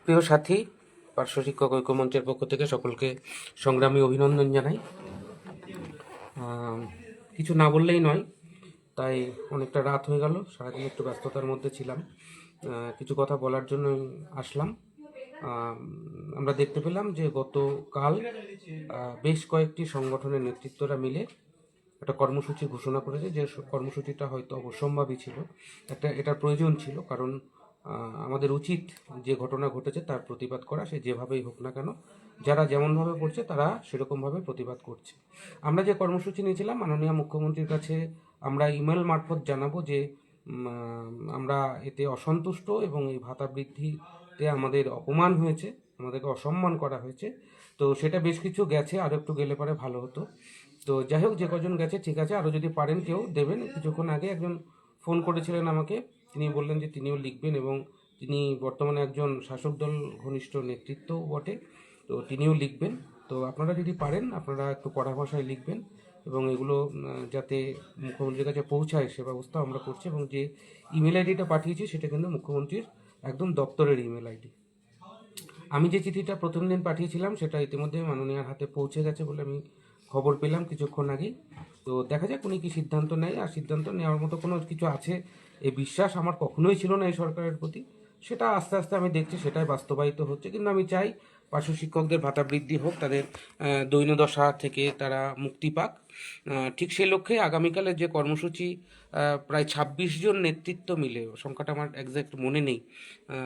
প্রিয় সাথী, পার্শ্ব শিক্ষক ঐক্য মঞ্চের পক্ষ থেকে সকলকে সংগ্রামী অভিনন্দন জানাই। কিছু না বললেই নয়, তাই অনেকটা রাত হয়ে গেল, সারাদিন একটু ব্যস্ততার মধ্যে ছিলাম। কিছু কথা বলার জন্য আসলাম। আমরা দেখতে পেলাম যে গতকাল বেশ কয়েকটি সংগঠনের নেতৃত্বরা মিলে একটা কর্মসূচি ঘোষণা করেছে, যে কর্মসূচিটা হয়তো অবশ্যম্ভাবী ছিল, এটার প্রয়োজন ছিল, কারণ আমাদের উচিত যে ঘটনা ঘটেছে তার প্রতিবাদ করা, সে যেভাবেই হোক না কেন। যারা যেমনভাবে করছে তারা সেরকমভাবে প্রতিবাদ করছে। আমরা যে কর্মসূচি নিয়েছিলাম, মাননীয় মুখ্যমন্ত্রীর কাছে আমরা ইমেল মারফত জানাবো যে আমরা এতে অসন্তুষ্ট এবং এই ভাতা বৃদ্ধিতে আমাদের অপমান হয়েছে, আমাদেরকে অসম্মান করা হয়েছে। তো সেটা বেশ কিছু গেছে, আরও একটু গেলে পরে ভালো হতো। তো যাই হোক, যে কজন গেছে ঠিক আছে, আরও যদি পারেন কেউ দেবেন। কিছুক্ষণ আগে একজন ফোন করেছিলেন আমাকে, তিনি বললেন যে তিনিও লিখবেন, এবং তিনি বর্তমানে একজন শাসক দল ঘনিষ্ঠ নেতৃত্ব বটে, তো তিনিও লিখবেন। তো আপনারা যদি পারেন আপনারা একটু কড়া ভাষায় লিখবেন, এবং এগুলো যাতে মুখ্যমন্ত্রীর কাছে পৌঁছায় সে ব্যবস্থা আমরা করছি। এবং যে ইমেল আইডিটা পাঠিয়েছি সেটা কিন্তু মুখ্যমন্ত্রীর একদম দপ্তরের ইমেল আইডি। আমি যে চিঠিটা প্রথম দিন পাঠিয়েছিলাম সেটা ইতিমধ্যে মাননীয়ার হাতে পৌঁছে গেছে বলে আমি খবর পেলাম কিছুক্ষণ আগেই। তো দেখা যাক উনি কি সিদ্ধান্ত নেয়, আর সিদ্ধান্ত নেওয়ার মতো কোনো কিছু আছে এই বিশ্বাস আমার কখনোই ছিল না এই সরকারের প্রতি। সেটা আস্তে আস্তে আমি দেখছি সেটাই বাস্তবায়িত হচ্ছে। কিন্তু আমি চাই পার্শ্ব শিক্ষকদের ভাতা বৃদ্ধি হোক, তাদের দৈন্যদশা থেকে তারা মুক্তি পাক। ঠিক সেই লক্ষ্যে আগামীকালের যে কর্মসূচি, প্রায় ২৬ জন নেতৃত্ব মিলে, সংখ্যাটা আমার একজ্যাক্ট মনে নেই,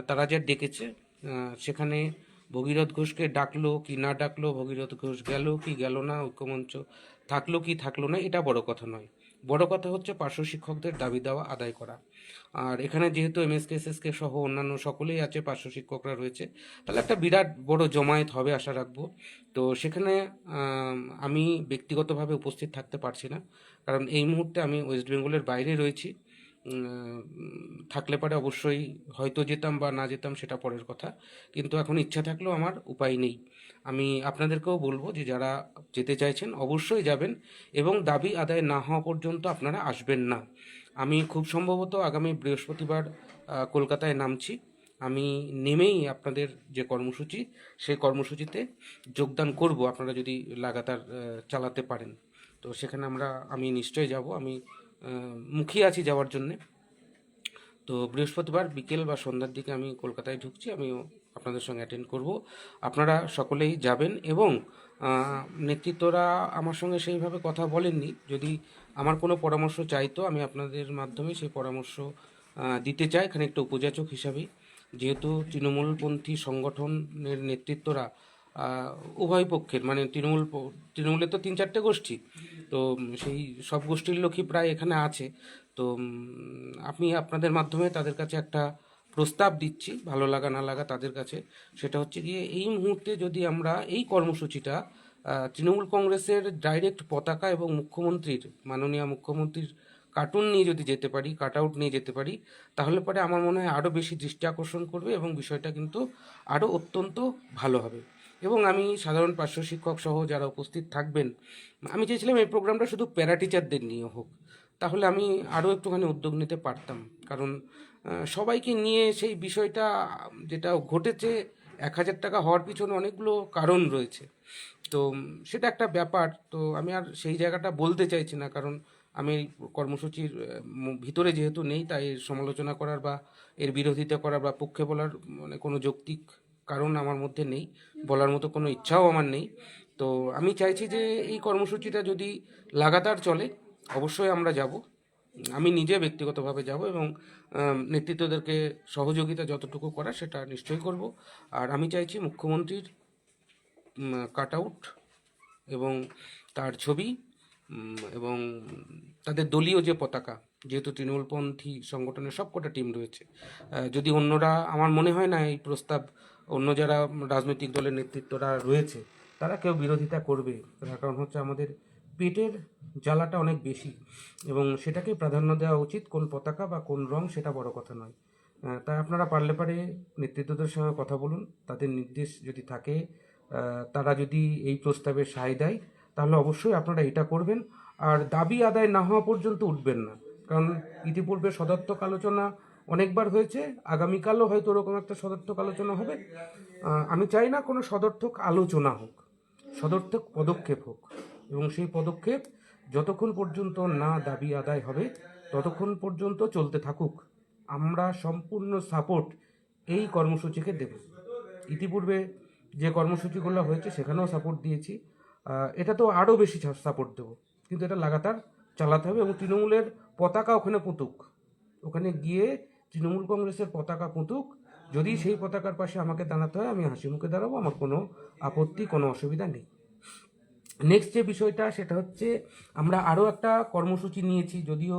তারা যা ডেকেছে, সেখানে ভগীরথ ঘোষকে ডাকলো কি না ডাকলো, ভগীরথ ঘোষ গেল কি গেল না, ঐক্যমঞ্চ থাকলো কি থাকলো না, এটা বড় কথা নয়। বড় কথা হচ্ছে পার্শ্ব শিক্ষকদের দাবি দাওয়া আদায় করা। আর এখানে যেহেতু এমএসকে এসএসকে সহ অন্যান্য সকলেই আছে, পার্শ্ব শিক্ষকরা রয়েছে, তাহলে একটা বিরাট বড় জমায়েত হবে আশা রাখবো। তো সেখানে আমি ব্যক্তিগতভাবে উপস্থিত থাকতে পারছি না, কারণ এই মুহূর্তে আমি ওয়েস্ট বেঙ্গলের বাইরে রয়েছি। থাকলে পারে অবশ্যই হয়তো যেতাম বা না যেতাম সেটা পরের কথা, কিন্তু এখন ইচ্ছা থাকলেও আমার উপায় নেই। আমি আপনাদেরকেও বলবো যে যারা যেতে চাইছেন অবশ্যই যাবেন, এবং দাবি আদায় না হওয়া পর্যন্ত আপনারা আসবেন না। আমি খুব সম্ভবত আগামী বৃহস্পতিবার কলকাতায় নামছি। আমি নেমেই আপনাদের যে কর্মসূচি, সেই কর্মসূচিতে যোগদান করব, আপনারা যদি লাগাতার চালাতে পারেন। তো সেখানে আমি নিশ্চয়ই যাব, আমি মুখিয়ে আছি যাওয়ার জন্যে। তো বৃহস্পতিবার বিকেল বা সন্ধ্যার দিকে আমি কলকাতায় ঢুকছি, আমিও আপনাদের সঙ্গে অ্যাটেন্ড করব। আপনারা সকলেই যাবেন, এবং নেতৃত্বরা আমার সঙ্গে সেইভাবে কথা বলেননি। যদি আমার কোনো পরামর্শ চাইতো, আমি আপনাদের মাধ্যমে সেই পরামর্শ দিতে চাই, খানিকটা উপযাচক হিসাবেই। যেহেতু তৃণমূলপন্থী সংগঠনের নেতৃত্বরা উভয় পক্ষের, মানে তৃণমূলের তো ৩-৪টে গোষ্ঠী, তো সেই সব গোষ্ঠীর লোকই প্রায় এখানে আছে। তো আমি আপনাদের মাধ্যমে তাদের কাছে একটা প্রস্তাব দিচ্ছি, ভালো লাগা না লাগা তাদের কাছে। সেটা হচ্ছে গিয়ে, এই মুহূর্তে যদি আমরা এই কর্মসূচিটা তৃণমূল কংগ্রেসের ডাইরেক্ট পতাকা এবং মাননীয় মুখ্যমন্ত্রীর কার্টুন নিয়ে যদি যেতে পারি, কাট আউট নিয়ে যেতে পারি, তাহলে পরে আমার মনে হয় আরও বেশি দৃষ্টি আকর্ষণ করবে, এবং বিষয়টা কিন্তু আরও অত্যন্ত ভালো হবে। এবং আমি সাধারণ পার্শ্ব শিক্ষক সহ যারা উপস্থিত থাকবেন, আমি চেয়েছিলাম এই প্রোগ্রামটা শুধু প্যারা টিচারদের নিয়ে হোক, তাহলে আমি আরও একটুখানি উদ্যোগ নিতে পারতাম। কারণ সবাইকে নিয়ে সেই বিষয়টা যেটা ঘটেছে, ১,০০০ টাকা হওয়ার পিছনে অনেকগুলো কারণ রয়েছে। তো সেটা একটা ব্যাপার। তো আমি আর সেই জায়গাটা বলতে চাইছি না, কারণ আমি এই কর্মসূচির ভিতরে যেহেতু নেই, তাই এর সমালোচনা করার বা এর বিরোধিতা করার বা পক্ষে বলার মানে কোনো যৌক্তিক কারণ আমার মধ্যে নেই, বলার মতো কোনো ইচ্ছাও আমার নেই। তো আমি চাইছি যে এই কর্মসূচিটা যদি লাগাতার চলে, অবশ্যই আমরা যাব। আমি নিজে ব্যক্তিগতভাবে যাব, এবং নেতৃত্বদেরকে সহযোগিতা যতটুকু করা সেটা নিশ্চয়ই করব। আর আমি চাইছি মুখ্যমন্ত্রীর কাট আউট এবং তার ছবি, এবং তাদের দলীয় যে পতাকা, যেহেতু তৃণমূলপন্থী সংগঠনের সবকটা টিম রয়েছে, যদি অন্যরা, আমার মনে হয় না এই প্রস্তাব অন্য যারা রাজনৈতিক দলের নেতৃত্বরা রয়েছে তারা কেউ বিরোধিতা করবে। তার কারণ হচ্ছে আমাদের পেটের জ্বালাটা অনেক বেশি, এবং সেটাকে প্রাধান্য দেওয়া উচিত। কোন পতাকা বা কোন রং সেটা বড় কথা নয়। তাই আপনারা পারলে পারে নেতৃত্বদের সঙ্গে কথা বলুন, তাদের নির্দেশ যদি থাকে, তারা যদি এই প্রস্তাবে সায় দেয়, তাহলে অবশ্যই আপনারা এটা করবেন। আর দাবি আদায় না হওয়া পর্যন্ত উঠবেন না, কারণ ইতিপূর্বে সদর্থক আলোচনা অনেকবার হয়েছে, আগামীকালও হয়তো ওরকম একটা সদর্থক আলোচনা হবে। আমি চাই না কোনো সদর্থক আলোচনা হোক, সদর্থক পদক্ষেপ হোক, এবং সেই পদক্ষেপ যতক্ষণ পর্যন্ত না দাবি আদায় হবে ততক্ষণ পর্যন্ত চলতে থাকুক। আমরা সম্পূর্ণ সাপোর্ট এই কর্মসূচিকে দেব। ইতিপূর্বে যে কর্মসূচিগুলো হয়েছে সেখানেও সাপোর্ট দিয়েছি, এটা তো আরও বেশি সাপোর্ট দেবো, কিন্তু এটা লাগাতার চালাতে হবে। এবং তৃণমূলের পতাকা ওখানে পুঁতুক, ওখানে গিয়ে তৃণমূল কংগ্রেসের পতাকা পুঁতুক, যদি সেই পতাকার পাশে আমাকে দাঁড়াতে হয় আমি হাসি মুখে দাঁড়াবো, আমার কোনো আপত্তি, কোনো অসুবিধা নেই। নেক্সট যে বিষয়টা সেটা হচ্ছে, আমরা আরও একটা কর্মসূচি নিয়েছি, যদিও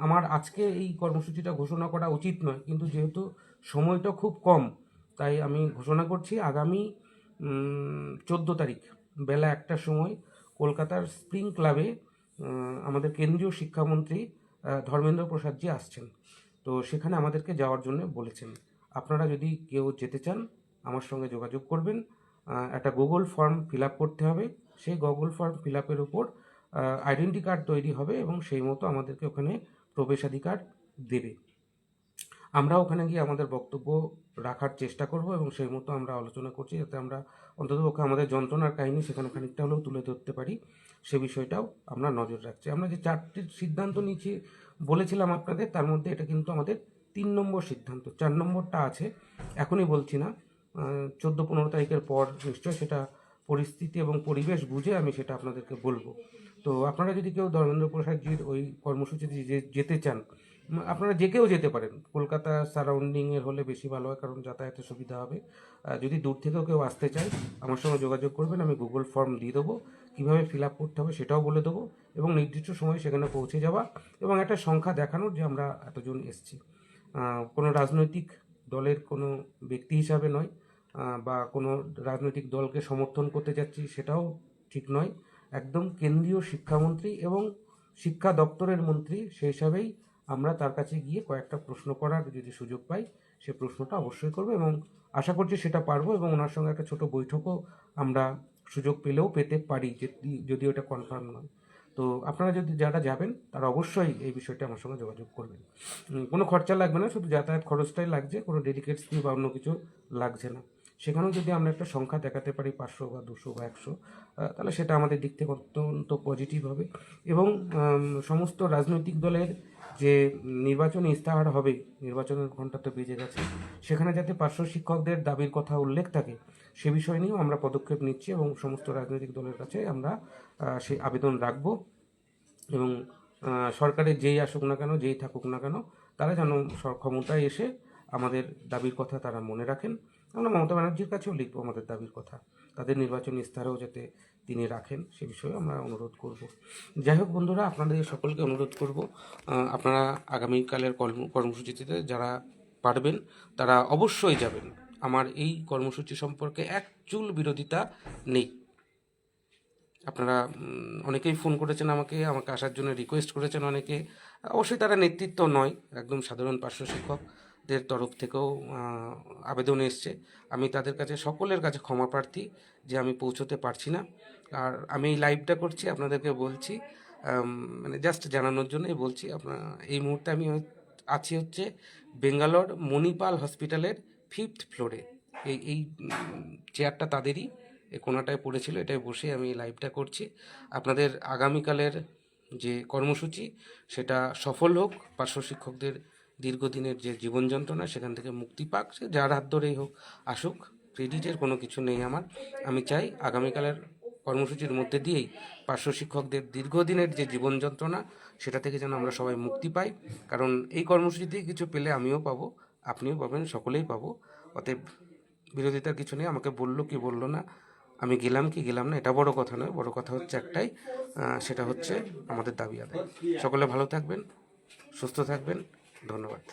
আমার আজকে এই কর্মসূচিটা ঘোষণা করা উচিত নয়, কিন্তু যেহেতু সময়টা খুব কম তাই আমি ঘোষণা করছি। আগামী 14 তারিখ বেলা 1টার সময় কলকাতার স্প্রিং ক্লাবে আমাদের কেন্দ্রীয় শিক্ষামন্ত্রী ধর্মেন্দ্র প্রসাদজি আসছেন। তো সেখানে আমাদেরকে যাওয়ার জন্য বলেছেন। আপনারা যদি কেউ যেতে চান আমার সঙ্গে যোগাযোগ করবেন। একটা গুগল ফর্ম ফিল আপ করতে হবে, সেই গুগল ফর্ম ফিল আপের উপর আইডেন্টি কার্ড তৈরি হবে এবং সেই মতো আমাদেরকে ওখানে প্রবেশাধিকার দেবে। আমরা ওখানে গিয়ে আমাদের বক্তব্য রাখার চেষ্টা করব এবং সেই মতো আমরা আলোচনা করছি, যাতে আমরা অন্ততপক্ষে আমাদের যন্ত্রণার কাহিনী সেখানে খানিকটা হলেও তুলে ধরতে পারি, সে বিষয়টাও আমরা নজর রাখছি। আমরা যে 4টি সিদ্ধান্ত নিয়েছি বলেছিলাম আপনাদের, তার মধ্যে এটা কিন্তু আমাদের 3 নম্বর সিদ্ধান্ত। 4 নম্বরটা আছে, এখনই বলছি না, 14-15 তারিখের পর নিশ্চয় সেটা পরিস্থিতি এবং পরিবেশ বুঝে আমি সেটা আপনাদেরকে বলবো। তো আপনারা যদি কেউ ধর্মেন্দ্র প্রসাদজির ওই কর্মসূচিতে যেতে চান, আপনারা যে কেউ যেতে পারেন। কলকাতা সারাউন্ডিংয়ের হলে বেশি ভালো হয়, কারণ যাতায়াতের সুবিধা হবে। যদি দূর থেকেও কেউ আসতে চায় আমার সঙ্গে যোগাযোগ করবেন, আমি গুগল ফর্ম দিয়ে দেবো, কীভাবে ফিল আপ করতে হবে সেটাও বলে দেবো, এবং নির্দিষ্ট সময় সেখানে পৌঁছে যাওয়া এবং একটা সংখ্যা দেখানোর যে আমরা এতজন এসেছি। কোনো রাজনৈতিক দলের কোনো ব্যক্তি হিসাবে নয়, বা কোনো রাজনৈতিক দলকে সমর্থন করতে যাচ্ছি সেটাও ঠিক নয়। একদম কেন্দ্রীয় শিক্ষামন্ত্রী এবং শিক্ষা দপ্তরের মন্ত্রী, সেই হিসাবেই আমরা তার কাছে গিয়ে কয়েকটা প্রশ্ন করার যদি সুযোগ পাই সে প্রশ্নটা অবশ্যই করবো, এবং আশা করছি সেটা পারবো, এবং ওনার সঙ্গে একটা ছোট বৈঠকও আমরা সুযোগ পেলেও পেতে পারি, যদি ওটা কনফার্ম নয়। তো আপনারা যদি যারা যাবেন তারা অবশ্যই এই বিষয়টা আমার সঙ্গে যোগাযোগ করবেন। কোনো খরচা লাগবে না, শুধু যাতায়াত খরচটাই লাগছে, কোনো ডেডিকেট ফি বা অন্য কিছু লাগছে না। সেখানেও যদি আমরা একটা সংখ্যা দেখাতে পারি 500 বা 200 বা 100, তাহলে সেটা আমাদের দিক থেকে অত্যন্ত পজিটিভ হবে। এবং সমস্ত রাজনৈতিক দলের যে নির্বাচনী ইস্তাহার হবে, নির্বাচনের ঘণ্টা তো বেজে গেছে, সেখানে যাতে পার্শ্ব শিক্ষকদের দাবির কথা উল্লেখ থাকে সে বিষয় নিয়েও আমরা পদক্ষেপ নিচ্ছি, এবং সমস্ত রাজনৈতিক দলের কাছে আমরা সেই আবেদন রাখব। এবং সরকারের যেই আসুক না কেন, যেই থাকুক না কেন, তারা যেন ক্ষমতায় এসে আমাদের দাবির কথা তারা মনে রাখেন। আমরা মমতা ব্যানার্জির কাছেও লিখব আমাদের দাবির কথা, তাদের নির্বাচনী ইস্তাহারেও যাতে তিনি রাখেন, সে বিষয়ে আমরা অনুরোধ করব। যাই হোক বন্ধুরা, আপনাদের সকলকে অনুরোধ করব, আপনারা আগামীকালের কর্মসূচিতে যারা পারবেন তারা অবশ্যই যাবেন। আমার এই কর্মসূচি সম্পর্কে এক চুল বিরোধিতা নেই। আপনারা অনেকেই ফোন করেছেন আমাকে আসার জন্য রিকোয়েস্ট করেছেন অনেকে, অবশ্যই তারা নেতৃত্ব নয়, একদম সাধারণ পার্শ্ব শিক্ষকদের তরফ থেকেও আবেদন এসছে। আমি তাদের কাছে, সকলের কাছে ক্ষমা প্রার্থী যে আমি পৌঁছতে পারছি না। আর আমি এই লাইভটা করছি, আপনাদেরকে বলছি, মানে জাস্ট জানানোর জন্যই বলছি। এই মুহূর্তে আমি আছি হচ্ছে বেঙ্গালোর মণিপাল হসপিটালের 5th ফ্লোরে। এই চেয়ারটা তাদেরই, এই কোনাটায় পড়েছিল, এটাই বসে আমি লাইভটা করছি। আপনাদের আগামীকালের যে কর্মসূচি সেটা সফল হোক, পার্শ্ব শিক্ষকদের দীর্ঘদিনের যে জীবন যন্ত্রণা সেখান থেকে মুক্তি পাক, সে যার হাত ধরেই হোক আসুক, ক্রেডিটের কোনো কিছু নেই আমার। আমি চাই আগামীকালের কর্মসূচির মধ্যে দিয়েই পার্শ্ব শিক্ষকদের দীর্ঘদিনের যে জীবন যন্ত্রণা সেটা থেকে যেন আমরা সবাই মুক্তি পাই, কারণ এই কর্মসূচি থেকে কিছু পেলে আমিও পাবো, আপনিও পাবেন, সকলেই পাবো। অতএব বিরোধিতার কিছু নেই। আমাকে বললো কি বললো না, আমি গেলাম কি গেলাম না, এটা বড় কথা নয়। বড় কথা হচ্ছে একটাই, সেটা হচ্ছে আমাদের দাবি আদায়। সকলে ভালো থাকবেন, সুস্থ থাকবেন, ধন্যবাদ।